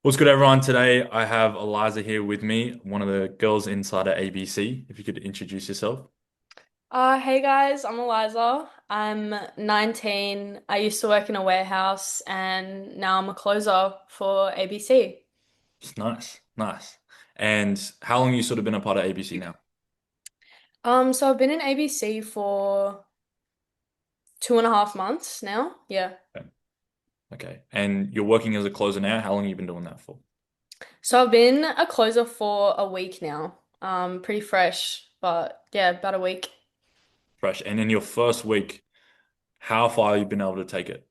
What's good, everyone? Today I have Eliza here with me, one of the girls inside at ABC. If you could introduce yourself. Hey guys, I'm Eliza. I'm 19. I used to work in a warehouse and now I'm a closer for ABC. It's nice, nice. And how long you sort of been a part of ABC now? So I've been in ABC for 2.5 months now. Yeah. Okay. Okay. And you're working as a closer now. How long have you been doing that for? So I've been a closer for a week now. Pretty fresh, but yeah, about a week. Fresh. And in your first week, how far have you been able to take it?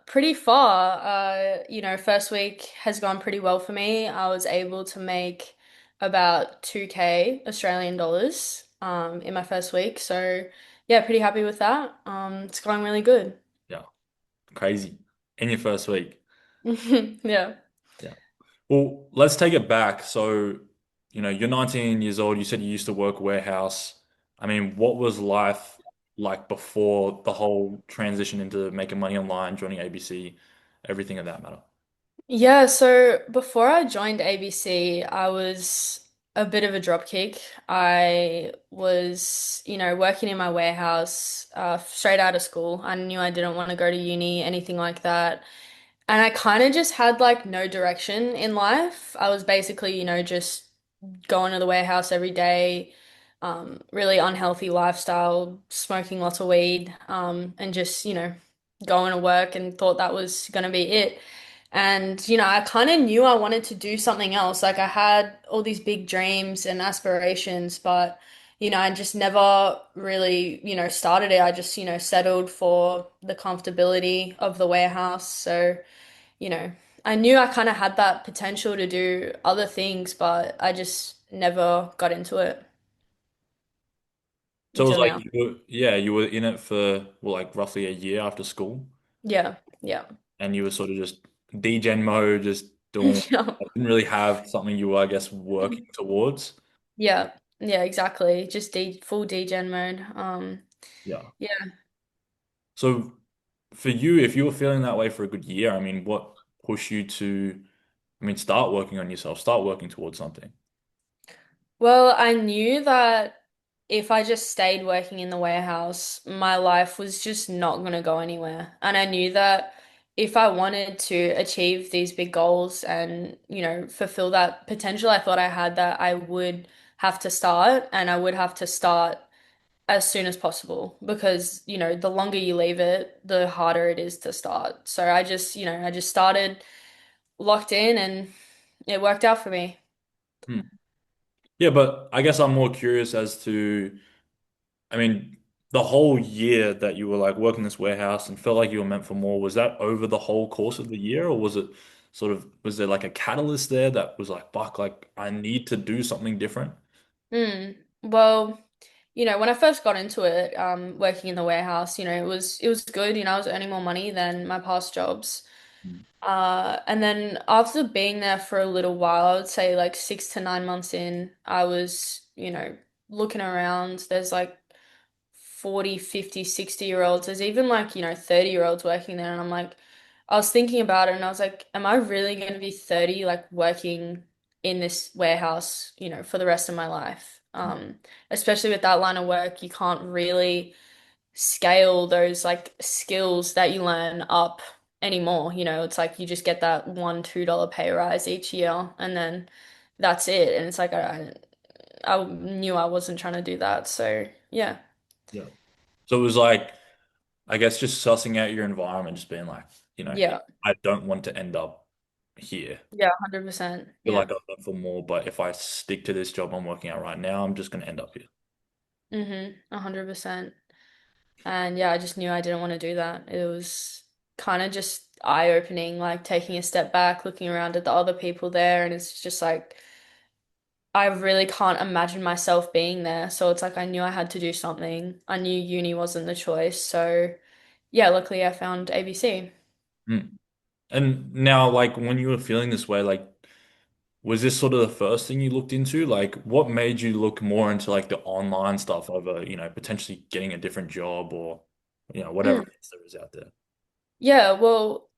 Pretty far. First week has gone pretty well for me. I was able to make about 2K Australian dollars in my first week. So yeah, pretty happy with that. It's going really good. Yeah. Crazy. In your first week. Yeah. Yeah. Well, let's take it back. So, you're 19 years old. You said you used to work warehouse. I mean, what was life like before the whole transition into making money online, joining ABC, everything of that matter? Yeah, so before I joined ABC, I was a bit of a dropkick. I was, working in my warehouse straight out of school. I knew I didn't want to go to uni, anything like that. And I kind of just had like no direction in life. I was basically, just going to the warehouse every day, really unhealthy lifestyle, smoking lots of weed, and just, going to work and thought that was going to be it. And, I kind of knew I wanted to do something else. Like I had all these big dreams and aspirations, but, I just never really, started it. I just, settled for the comfortability of the warehouse. So, you know, I knew I kind of had that potential to do other things, but I just never got into it So it was until like now. you were in it for, well, like roughly a year after school, Yeah, yeah. and you were sort of just degen mode, just doing, Yeah. didn't really have something you were, I guess, working towards. Yeah, yeah, exactly. Just full degen mode. Yeah. Yeah. So for you, if you were feeling that way for a good year, I mean, what pushed you to, I mean, start working on yourself, start working towards something? Well, I knew that if I just stayed working in the warehouse, my life was just not going to go anywhere. And I knew that if I wanted to achieve these big goals and, fulfill that potential I thought I had, that I would have to start and I would have to start as soon as possible because, the longer you leave it, the harder it is to start. So I just started locked in and it worked out for me. Hmm. Yeah, but I guess I'm more curious as to, I mean, the whole year that you were like working this warehouse and felt like you were meant for more, was that over the whole course of the year, or was it sort of, was there like a catalyst there that was like, fuck, like I need to do something different? Well, when I first got into it, working in the warehouse, it was good. I was earning more money than my past jobs. Hmm. And then after being there for a little while, I would say like 6 to 9 months in, I was, looking around. There's like 40, 50, 60-year-olds. There's even like, 30-year-olds working there. And I'm like, I was thinking about it and I was like, am I really going to be 30, like working in this warehouse, for the rest of my life? Especially with that line of work, you can't really scale those like skills that you learn up anymore. It's like you just get that $1, $2 pay rise each year and then that's it. And it's like I knew I wasn't trying to do that. So yeah. Yeah. So it was like, I guess just sussing out your environment, just being like, Yeah. I don't want to end up here. Yeah, 100%. Feel Yeah. like I've done for more, but if I stick to this job I'm working at right now, I'm just going to end up here. 100%. And yeah, I just knew I didn't want to do that. It was kind of just eye-opening, like taking a step back, looking around at the other people there, and it's just like I really can't imagine myself being there. So it's like I knew I had to do something. I knew uni wasn't the choice. So yeah, luckily I found ABC. Mm. And now, like, when you were feeling this way, like, was this sort of the first thing you looked into? Like, what made you look more into like the online stuff over, potentially getting a different job or, whatever Mm. else there is out there? Yeah, well,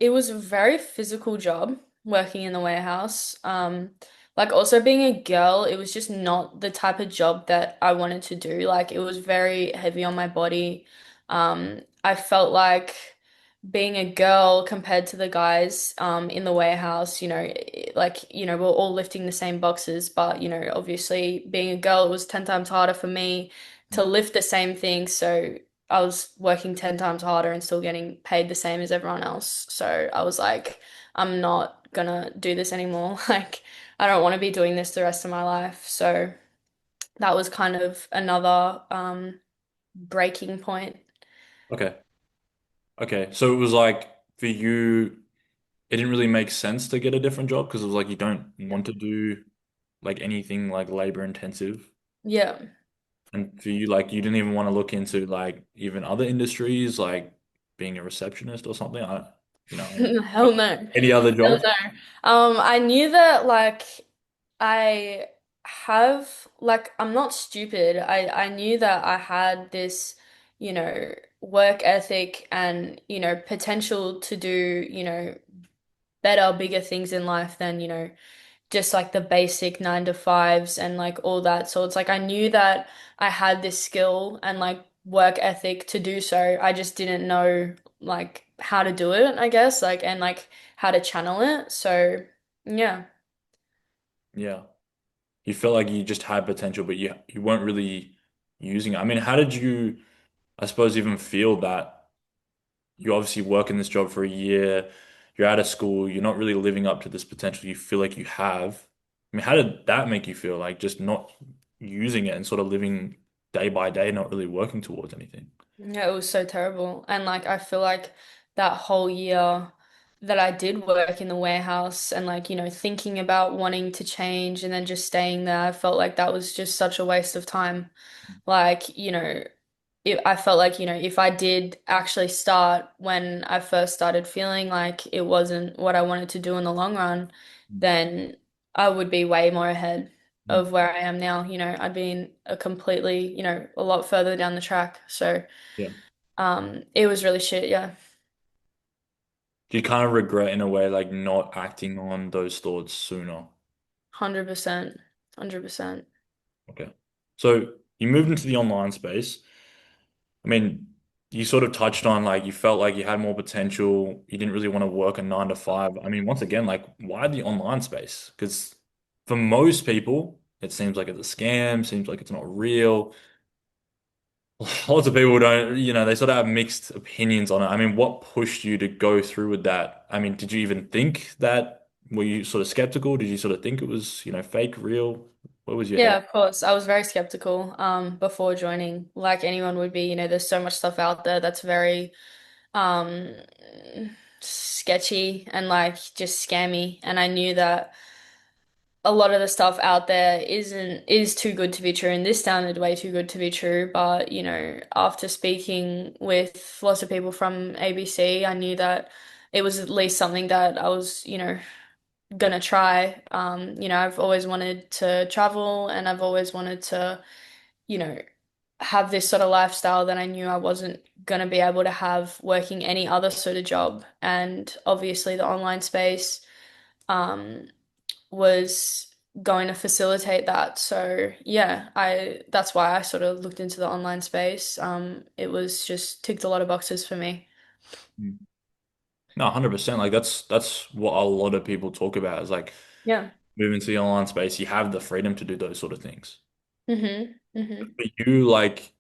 it was a very physical job working in the warehouse. Like also being a girl, it was just not the type of job that I wanted to do. Like it was very heavy on my body. I felt like being a girl compared to the guys in the warehouse, we're all lifting the same boxes, but obviously being a girl, it was 10 times harder for me to lift the same thing. So I was working 10 times harder and still getting paid the same as everyone else. So I was like, I'm not gonna do this anymore. Like, I don't want to be doing this the rest of my life. So that was kind of another breaking point. Okay. Okay. So it was like for you, it didn't really make sense to get a different job because it was like you don't want to do like anything like labor intensive. Yeah. And for you, like you didn't even want to look into like even other industries, like being a receptionist or something. Hell no. Any other Hell jobs? no. I knew that like I I'm not stupid. I knew that I had this, work ethic and, potential to do, better, bigger things in life than, just like the basic 9 to 5s and like all that. So it's like I knew that I had this skill and like work ethic to do so. I just didn't know like how to do it, I guess, like and like how to channel it. So yeah. Yeah. You felt like you just had potential, but you weren't really using it. I mean, how did you, I suppose, even feel that you obviously work in this job for a year, you're out of school, you're not really living up to this potential you feel like you have. I mean, how did that make you feel? Like just not using it and sort of living day by day, not really working towards anything. Yeah, it was so terrible. And like I feel like that whole year that I did work in the warehouse and like, thinking about wanting to change and then just staying there, I felt like that was just such a waste of time. Like, I felt like, if I did actually start when I first started feeling like it wasn't what I wanted to do in the long run, then I would be way more ahead Mm. of where I am now. I'd be in a completely, a lot further down the track. So, Yeah. it was really shit, yeah. Do you kind of regret in a way like not acting on those thoughts sooner? 100%. 100%. Okay. So you moved into the online space. I mean, you sort of touched on like you felt like you had more potential. You didn't really want to work a 9 to 5. I mean, once again, like why the online space? Because for most people, it seems like it's a scam, seems like it's not real. Lots of people don't, they sort of have mixed opinions on it. I mean, what pushed you to go through with that? I mean, did you even think that, were you sort of skeptical? Did you sort of think it was, fake, real? Where was your Yeah, head? of course. I was very skeptical before joining, like anyone would be. There's so much stuff out there that's very um sketchy and like just scammy. And I knew that a lot of the stuff out there is too good to be true, and this sounded way too good to be true. But after speaking with lots of people from ABC, I knew that it was at least something that I was, gonna try. I've always wanted to travel and I've always wanted to, you know, have this sort of lifestyle that I knew I wasn't gonna be able to have working any other sort of job. And obviously the online space um was going to facilitate that. So yeah, I that's why I sort of looked into the online space. It was just ticked a lot of boxes for me. Mm. No, 100%. Like that's what a lot of people talk about is like Yeah. moving to the online space, you have the freedom to do those sort of things. Mm-hmm. Mm-hmm. But you like,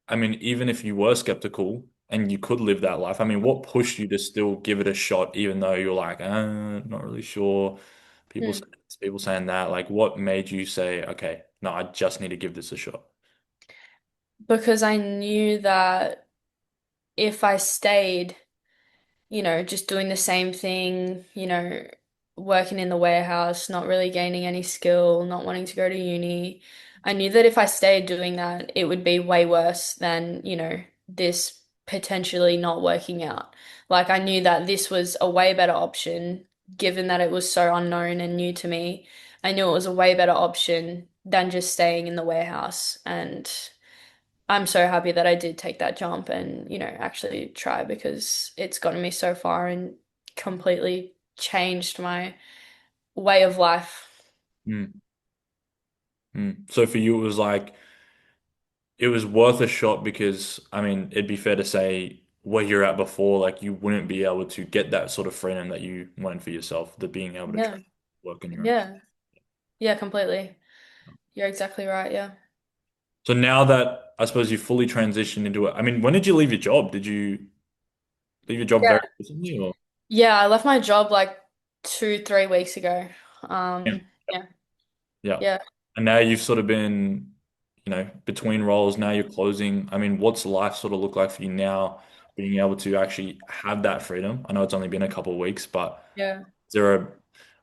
I mean, even if you were skeptical and you could live that life, I mean, what pushed you to still give it a shot, even though you're like, not really sure. People Mm. saying this, people saying that. Like, what made you say, okay, no, I just need to give this a shot? Because I knew that if I stayed, just doing the same thing, working in the warehouse, not really gaining any skill, not wanting to go to uni. I knew that if I stayed doing that, it would be way worse than, this potentially not working out. Like I knew that this was a way better option, given that it was so unknown and new to me. I knew it was a way better option than just staying in the warehouse. And I'm so happy that I did take that jump and, actually try because it's gotten me so far. And completely changed my way of life. Mm, mm. So for you, it was like it was worth a shot because I mean, it'd be fair to say where you're at before, like you wouldn't be able to get that sort of freedom that you wanted for yourself, the being able to Yeah. work on your own. Yeah. Yeah, completely. You're exactly right. Yeah. So now that I suppose you fully transitioned into it, I mean, when did you leave your job? Did you leave your job very Yeah. recently or? Yeah, I left my job like 2, 3 weeks ago. Yeah. Yeah. Yeah. Yeah. And now you've sort of been, between roles. Now you're closing. I mean, what's life sort of look like for you now, being able to actually have that freedom? I know it's only been a couple of weeks, but Yeah. is there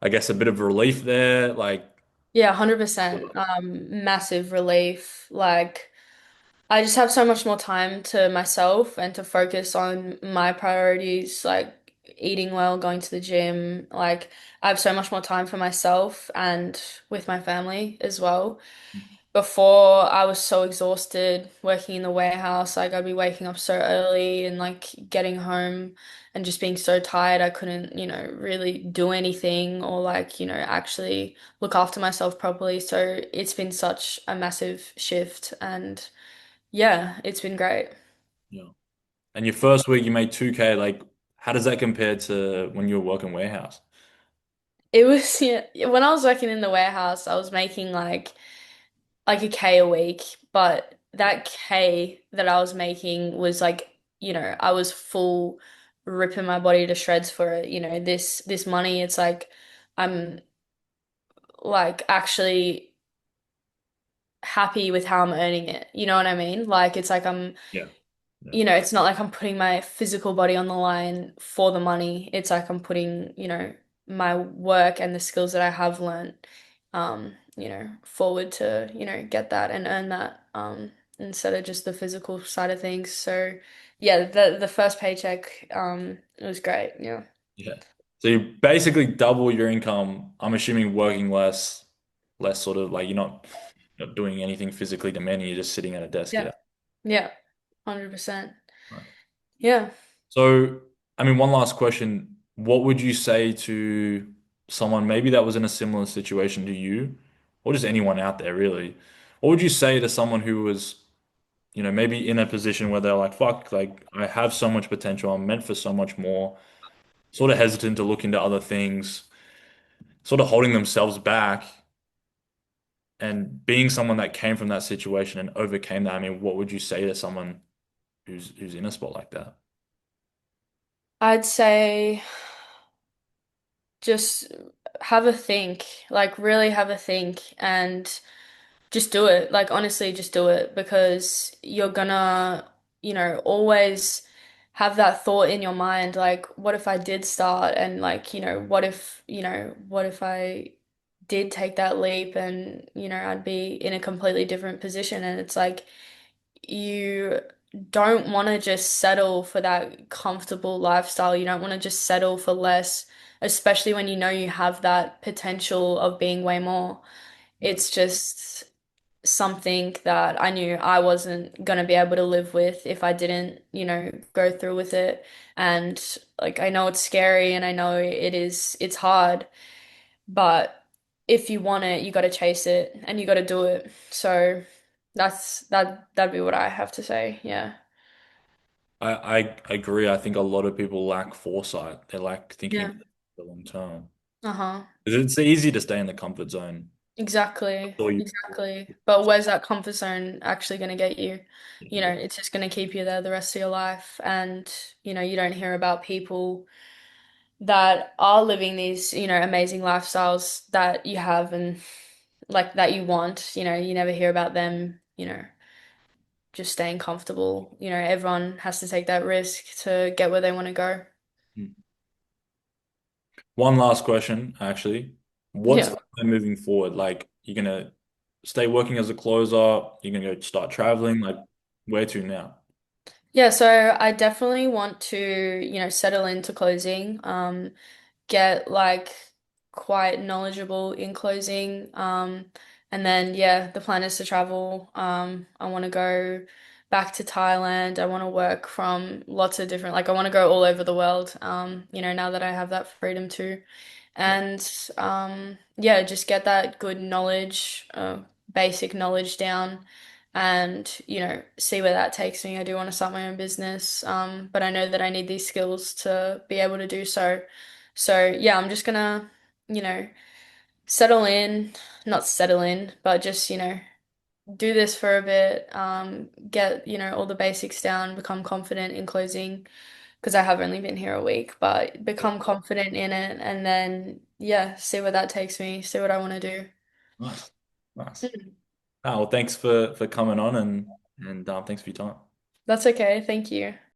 I guess, a bit of relief there? Like, Yeah, 100%. Massive relief. Like, I just have so much more time to myself and to focus on my priorities, like eating well, going to the gym. Like, I have so much more time for myself and with my family as well. Before, I was so exhausted working in the warehouse. Like, I'd be waking up so early and like getting home and just being so tired. I couldn't, really do anything or like, actually look after myself properly. So it's been such a massive shift. And yeah, it's been great. yeah. And your first week you made 2K, like how does that compare to when you were working warehouse? It was, yeah, when I was working in the warehouse, I was making like a K a week, but that K that I was making was like, I was full ripping my body to shreds for it. This money, it's like I'm like actually happy with how I'm earning it. You know what I mean? Like it's like I'm Yeah. Yeah. it's not like I'm putting my physical body on the line for the money. It's like I'm putting, my work and the skills that I have learned, forward to, get that and earn that, instead of just the physical side of things. So yeah, the first paycheck, it was great. Yeah. Yeah. So you basically double your income, I'm assuming working less sort of like you're not doing anything physically demanding, you're just sitting at a desk, Yeah. yeah. Yeah. 100%. Nice. Yeah. So, I mean, one last question. What would you say to someone maybe that was in a similar situation to you, or just anyone out there really? What would you say to someone who was, maybe in a position where they're like, fuck, like I have so much potential, I'm meant for so much more, sort of hesitant to look into other things, sort of holding themselves back, and being someone that came from that situation and overcame that? I mean, what would you say to someone who's in a spot like that? I'd say just have a think, like really have a think and just do it. Like honestly, just do it because you're gonna, always have that thought in your mind, like, what if I did start and like, what if I did take that leap and, I'd be in a completely different position. And it's like you don't want to just settle for that comfortable lifestyle. You don't want to just settle for less, especially when you know you have that potential of being way more. Yeah. It's just something that I knew I wasn't gonna be able to live with if I didn't, go through with it. And like I know it's scary and I know it's hard, but if you want it, you gotta chase it and you gotta do it. So that'd be what I have to say. Yeah. I agree. I think a lot of people lack foresight. They lack thinking Yeah. about the long term. Uh-huh. 'Cause it's easy to stay in the comfort zone. Exactly. Or you, Exactly. But where's that comfort zone actually going to get you? yeah, It's just going to keep you there the rest of your life. And, you don't hear about people that are living these, amazing lifestyles that you have and like that you want. You never hear about them, just staying comfortable. Everyone has to take that risk to get where they want to go. yeah. One last question, actually. What's the Yeah. plan moving forward? Like, you're gonna stay working as a closer? You're gonna go start traveling? Like, where to now? Yeah, so I definitely want to, settle into closing, get like quite knowledgeable in closing. And then yeah, the plan is to travel. I want to go back to Thailand. I want to work from lots of different, like I want to go all over the world, now that I have that freedom to. Yeah. And yeah, just get that good knowledge, basic knowledge down and, see where that takes me. I do want to start my own business, but I know that I need these skills to be able to do so. So yeah, I'm just gonna, you know, settle in, not settle in, but just, do this for a bit, get, all the basics down, become confident in closing, because I have only been here a week, but Yeah. become confident in it and then, yeah, see where that takes me, see what I want to do. Nice. Nice. Mm. Ah, well, thanks for coming on and thanks for your time. That's okay. Thank you.